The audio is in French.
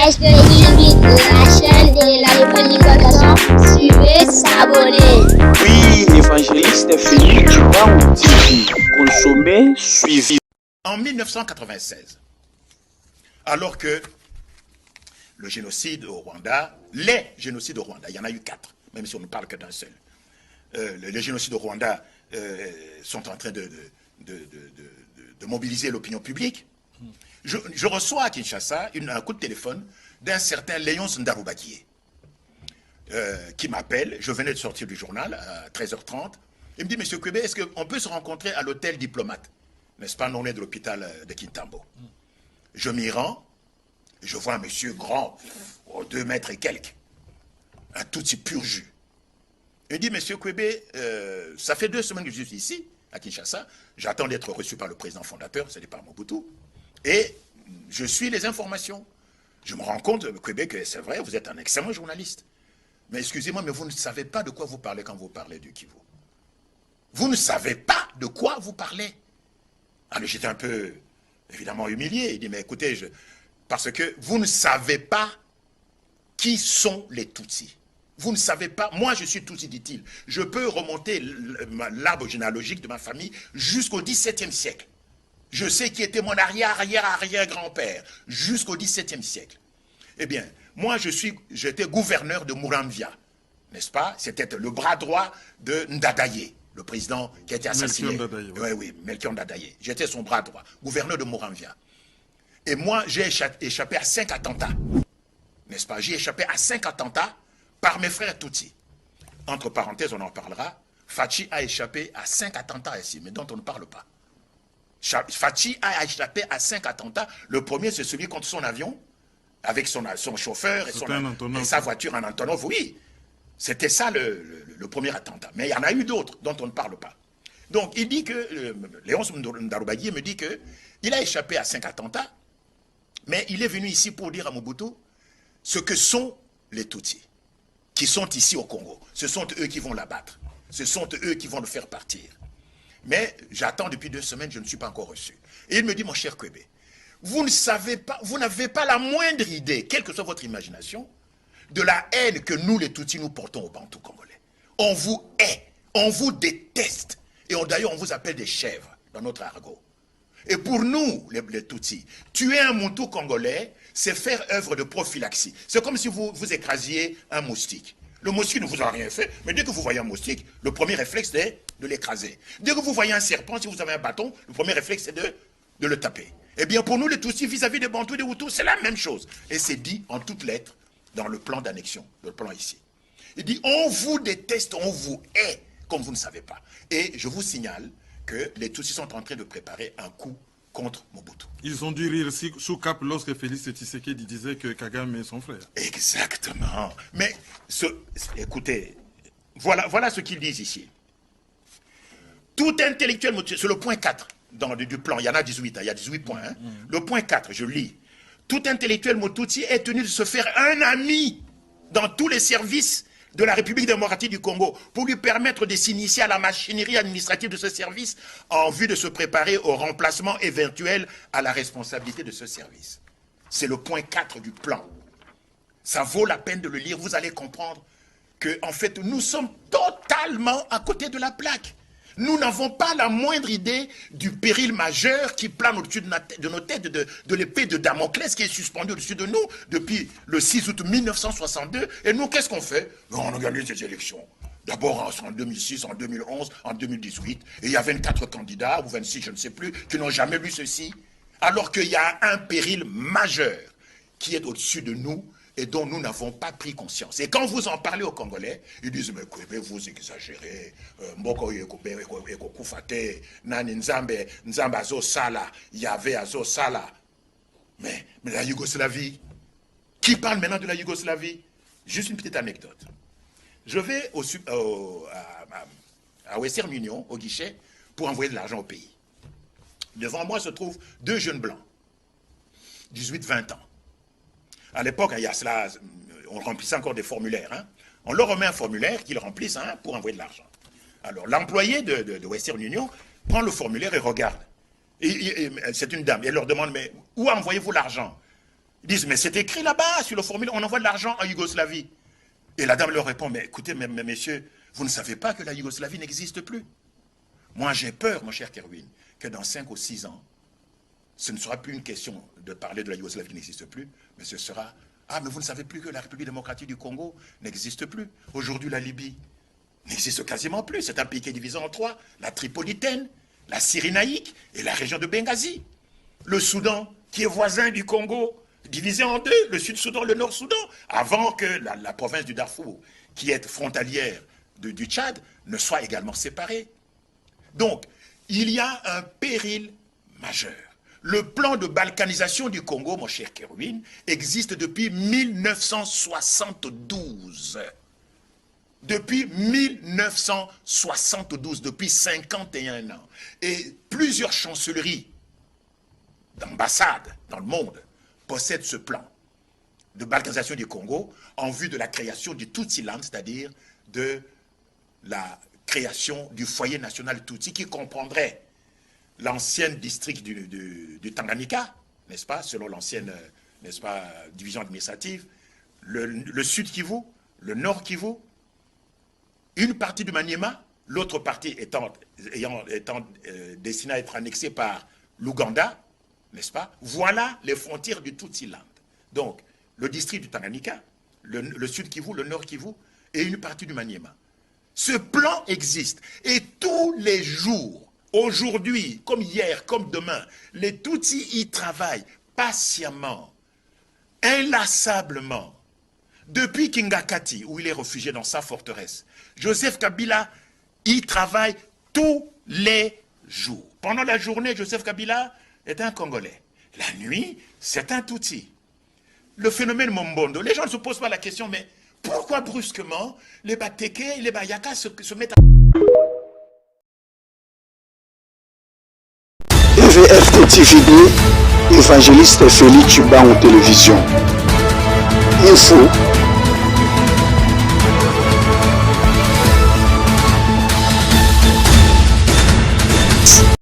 Est-ce que limite la chaîne de la République suivez, s'abonner. Oui, évangéliste Philippe Chibang TV, consommé, suivi. En 1996, alors que le génocide au Rwanda, les génocides au Rwanda, il y en a eu 4, même si on ne parle que d'un seul. Les génocides au Rwanda sont en train de mobiliser l'opinion publique. Je reçois à Kinshasa un coup de téléphone d'un certain Léonce Ndarubakié qui m'appelle. Je venais de sortir du journal à 13h30. Il me dit, Monsieur Kwebe, est-ce qu'on peut se rencontrer à l'hôtel Diplomate, n'est-ce pas, non loin de l'hôpital de Kintambo? Je m'y rends, je vois un monsieur grand, 2 mètres et quelques, un tout petit pur jus. Il dit, Monsieur Kwebe, ça fait 2 semaines que je suis ici, à Kinshasa. J'attends d'être reçu par le président fondateur, ce n'est pas Mobutu. Et je suis les informations. Je me rends compte, Kwebe, que c'est vrai, vous êtes un excellent journaliste. Mais excusez-moi, mais vous ne savez pas de quoi vous parlez quand vous parlez du Kivu. Vous ne savez pas de quoi vous parlez. Alors j'étais un peu, évidemment, humilié. Il dit, mais écoutez, parce que vous ne savez pas qui sont les Tutsis. Vous ne savez pas, moi je suis Tutsi, dit-il. Je peux remonter l'arbre généalogique de ma famille jusqu'au XVIIe siècle. Je sais qui était mon arrière-arrière-arrière-grand-père jusqu'au XVIIe siècle. Eh bien, moi j'étais gouverneur de Muramvia, n'est-ce pas? C'était le bras droit de Ndadaye, le président qui a été assassiné. Oui, Melchior Ndadaye. J'étais son bras droit, gouverneur de Muramvia. Et moi, j'ai échappé à 5 attentats, n'est-ce pas? J'ai échappé à 5 attentats par mes frères Tutsi. Entre parenthèses, on en parlera. Fachi a échappé à 5 attentats ici, mais dont on ne parle pas. Fachi a échappé à 5 attentats. Le premier, c'est celui contre son avion, avec son chauffeur et sa voiture en Antonov. Oui, c'était ça le premier attentat. Mais il y en a eu d'autres dont on ne parle pas. Donc, il dit que, Léonce Ndarubakié me dit qu'il a échappé à 5 attentats, mais il est venu ici pour dire à Mobutu ce que sont les Tutsis, qui sont ici au Congo. Ce sont eux qui vont l'abattre. Ce sont eux qui vont le faire partir. Mais j'attends depuis 2 semaines, je ne suis pas encore reçu. Et il me dit, mon cher Kwebe, vous ne savez pas, vous n'avez pas la moindre idée, quelle que soit votre imagination, de la haine que nous, les Tutsis, nous portons aux Bantous congolais. On vous hait, on vous déteste. Et d'ailleurs, on vous appelle des chèvres dans notre argot. Et pour nous, les Tutsis, tuer un Moutou congolais, c'est faire œuvre de prophylaxie. C'est comme si vous écrasiez un moustique. Le moustique ne vous a rien fait, mais dès que vous voyez un moustique, le premier réflexe est de l'écraser. Dès que vous voyez un serpent, si vous avez un bâton, le premier réflexe est de le taper. Eh bien, pour nous, les Tutsis, vis-à-vis des Bantous et des Hutus, c'est la même chose. Et c'est dit en toutes lettres dans le plan d'annexion, le plan ici. Il dit, on vous déteste, on vous hait, comme vous ne savez pas. Et je vous signale que les Tutsis sont en train de préparer un coup contre Mobutu. Ils ont dû rire sous cap lorsque Félix Tshisekedi disait que Kagame est son frère. Exactement. Mais, écoutez, voilà ce qu'ils disent ici. Tout intellectuel, c'est le point 4 du plan, il y en a 18, il y a 18 points. Hein. Le point 4, je lis. Tout intellectuel Motutsi est tenu de se faire un ami dans tous les services de la République démocratique du Congo pour lui permettre de s'initier à la machinerie administrative de ce service en vue de se préparer au remplacement éventuel à la responsabilité de ce service. C'est le point 4 du plan. Ça vaut la peine de le lire, vous allez comprendre que, en fait, nous sommes totalement à côté de la plaque. Nous n'avons pas la moindre idée du péril majeur qui plane au-dessus de nos têtes, de l'épée de Damoclès qui est suspendue au-dessus de nous depuis le 6 août 1962. Et nous, qu'est-ce qu'on fait? On a gagné ces élections. D'abord en 2006, en 2011, en 2018. Et il y a 24 candidats, ou 26, je ne sais plus, qui n'ont jamais lu ceci. Alors qu'il y a un péril majeur qui est au-dessus de nous et dont nous n'avons pas pris conscience. Et quand vous en parlez aux Congolais, ils disent, mais Kwebe, vous exagérez, Mboko Ekokufate, Nani Nzambe Azo Sala, Yahvé Azo Sala. Mais la Yougoslavie, qui parle maintenant de la Yougoslavie? Juste une petite anecdote. Je vais à Western Union, au guichet, pour envoyer de l'argent au pays. Devant moi se trouvent 2 jeunes blancs, 18-20 ans. À l'époque, il y a cela, on remplissait encore des formulaires. Hein. On leur remet un formulaire qu'ils remplissent pour envoyer de l'argent. Alors, l'employé de Western Union prend le formulaire et regarde. Et c'est une dame. Et elle leur demande, mais où envoyez-vous l'argent? Ils disent, mais c'est écrit là-bas, sur le formulaire, on envoie de l'argent en Yougoslavie. Et la dame leur répond, mais écoutez, mais messieurs, vous ne savez pas que la Yougoslavie n'existe plus. Moi, j'ai peur, mon cher Kerwin, que dans 5 ou 6 ans, ce ne sera plus une question de parler de la Yougoslavie qui n'existe plus, mais ce sera, ah, mais vous ne savez plus que la République démocratique du Congo n'existe plus. Aujourd'hui, la Libye n'existe quasiment plus. C'est un pays qui est divisé en 3, la Tripolitaine, la Cyrénaïque et la région de Benghazi. Le Soudan, qui est voisin du Congo, divisé en 2, le Sud-Soudan, le Nord-Soudan, avant que la province du Darfour, qui est frontalière du Tchad, ne soit également séparée. Donc, il y a un péril majeur. Le plan de balkanisation du Congo, mon cher Kerwin, existe depuis 1972. Depuis 1972, depuis 51 ans. Et plusieurs chancelleries d'ambassades dans le monde possèdent ce plan de balkanisation du Congo en vue de la création du Tutsi-land, c'est-à-dire de la création du foyer national Tutsi qui comprendrait l'ancien district du Tanganyika, n'est-ce pas, selon l'ancienne, n'est-ce pas, division administrative, le Sud Kivu, le Nord Kivu, une partie du Maniema, l'autre partie étant destinée à être annexée par l'Ouganda, n'est-ce pas? Voilà les frontières du Tutsi-land. Donc, le district du Tanganyika, le Sud Kivu, le Nord Kivu et une partie du Maniema. Ce plan existe et tous les jours, aujourd'hui, comme hier, comme demain, les Tutsis y travaillent patiemment, inlassablement. Depuis Kingakati, où il est réfugié dans sa forteresse, Joseph Kabila y travaille tous les jours. Pendant la journée, Joseph Kabila est un Congolais. La nuit, c'est un Tutsi. Le phénomène Mombondo, les gens ne se posent pas la question, mais pourquoi brusquement les Bateke et les Bayaka se mettent à... EVFT TVD, évangéliste Félix Tuba en télévision. Info